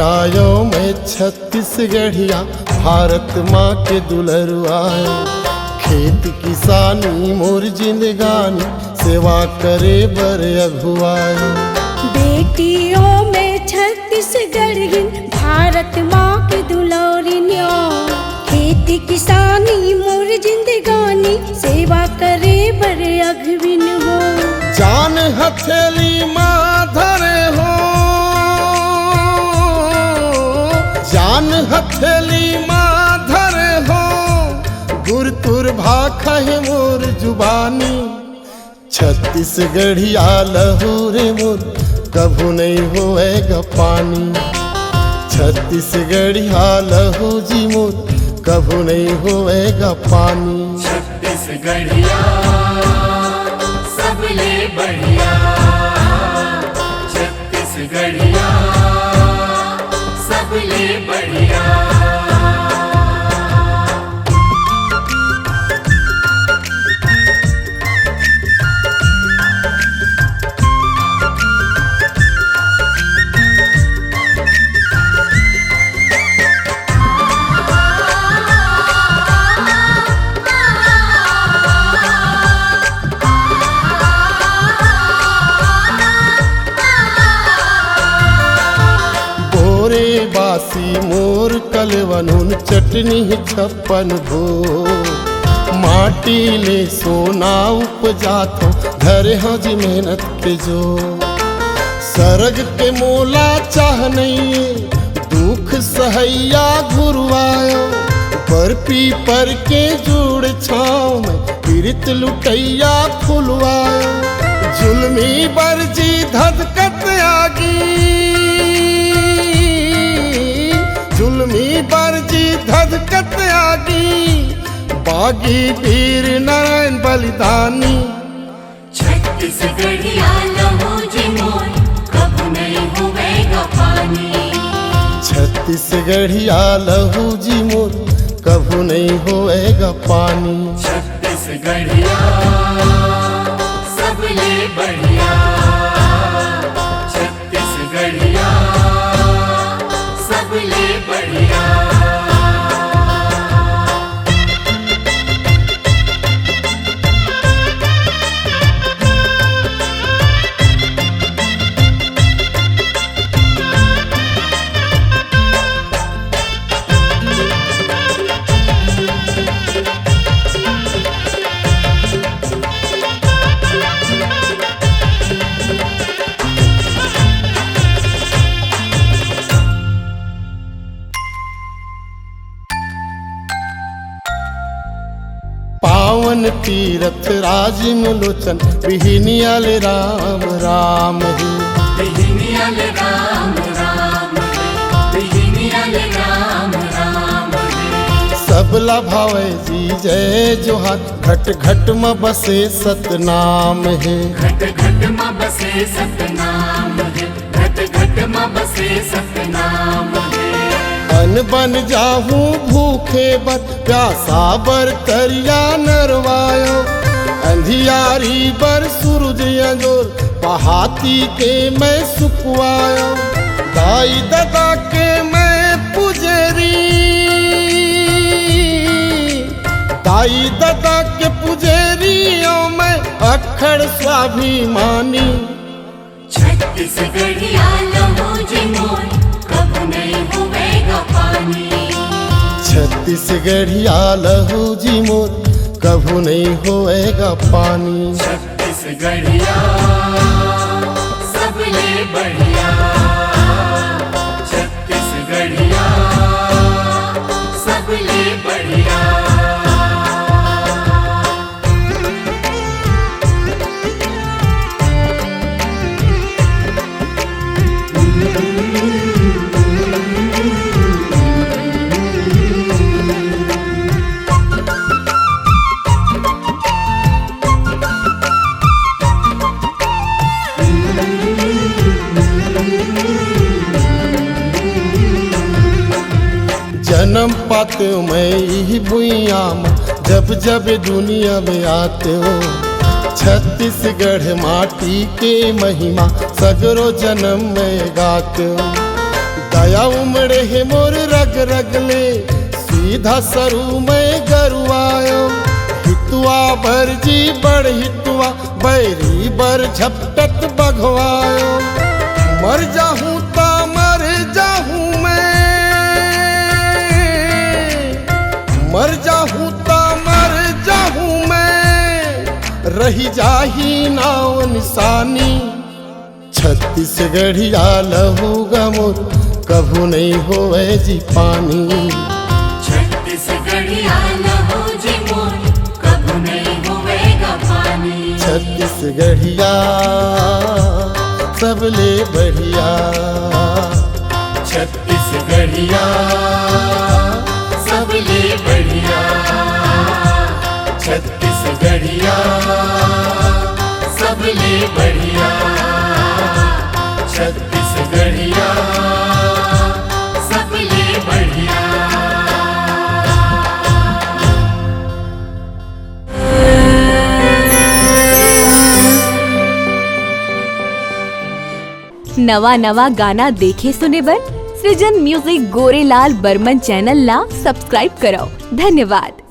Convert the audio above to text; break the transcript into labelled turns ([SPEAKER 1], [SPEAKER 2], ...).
[SPEAKER 1] बेटायो मैं छत्तीसगढ़िया भारत माँ के दुलरुआ। खेत किसानी मोर जिंदगानी सेवा करे बर अगुआए।
[SPEAKER 2] बेटियों में छत्तीसगढ़ भारत माँ के दुलारिनिया। खेती किसानी मोर जिंदगानी सेवा करे बर अघविन हो।
[SPEAKER 1] जान हथेली माँ धरे हो, जान हथेली माँ धरे हो। गुरतुर भाखा है मोर जुबानी। छत्तीसगढ़िया लहू रे मोर कभू नहीं होएगा पानी। छत्तीसगढ़िया लहू जी मोर कभू नहीं होएगा पानी।
[SPEAKER 3] छत्तीसगढ़िया सबले बढ़िया, छत्तीसगढ़िया सबले बढ़िया।
[SPEAKER 1] बासी मोर कलवनुन चटनी छप्पन भो। माटी ले सोना उपजातो धरे हज मेहनत के जो। सरग के मोला चाह नहीं दुख सहैया गुरुआयो। पर पीपर के जुड़ छाँव में पीरित लुटैया फुलवायो। जुल्मी बरजी धधकत आगी, जुल्मी बरजी धधकत आगी। बागी वीर नारायण बलिदानी।
[SPEAKER 3] छत्तीसगढ़िया लहू जी मोर कभू नहीं होएगा पानी।
[SPEAKER 1] छत्तीसगढ़िया लहू जी मोर कभू नहीं होएगा पानी।
[SPEAKER 3] छत्तीसगढ़िया सबले बढ़िया, छत्तीसगढ़िया सबले बढ़िया।
[SPEAKER 1] पावन तीरथ राजिम लोचन बिहिनियाल राम राम हे।
[SPEAKER 3] बिहिनियाल राम राम हे, बिहिनियाल राम राम हे।
[SPEAKER 1] सबला भावे जी जय जोहार घट घट म बसे सतनाम है।
[SPEAKER 3] घट घट म बसे सतनाम है, घट घट म बसे सतनाम है।
[SPEAKER 1] अन बन जाहूँ भूखे बर प्यासा बर तरिया नरवायो। अंधियारी बर सूरज अंजोर पहाती के मैं सुखवायो। दाई दादा के मैं पुजेरी, दाई दादा के पुजेरियों मैं अखड़ स्वाभिमानी।
[SPEAKER 3] छत्तीसगढ़िया लहू जी मोर कभू नहीं होएगा पानी।
[SPEAKER 1] छत्तीसगढ़िया लहू जी मोर कभू नहीं होएगा पानी।
[SPEAKER 3] छत्तीसगढ़िया सबले बढ़िया, छत्तीसगढ़िया सबले बढ़िया।
[SPEAKER 1] जन्म पाते हो मैं यही भुइया में जब जब दुनिया में आते हो। छत्तीसगढ़ माटी के महिमा सगरो जन्म में गाते हो। दया उमड़े है मोर रग रग ले, सीधा सरू में गरुआयो। हितुआ भर जी बड़ हितुआ, बैरी बर झपटत बघवायो। मर जाहूं ता मर जाहूं मैं, मर जाहूं ता मर जाहूं मैं, रही जाही नाव निशानी। छत्तीसगढ़िया लहूगा मोर, कभू नहीं होवे जी पानी।
[SPEAKER 3] छत्तीसगढ़िया लहू जी मोर, कभू नहीं होवेगा पानी।
[SPEAKER 1] छत्तीसगढ़िया सबले बढ़िया,
[SPEAKER 3] छत्तीसगढ़िया सबले बढ़िया, छत्तीसगढ़िया सबले बढ़िया, छत्तीसगढ़िया सबले बढ़िया।
[SPEAKER 4] नवा नवा गाना देखे सुने बर सृजन म्यूजिक गोरेलाल बर्मन चैनल ला सब्सक्राइब करो। धन्यवाद।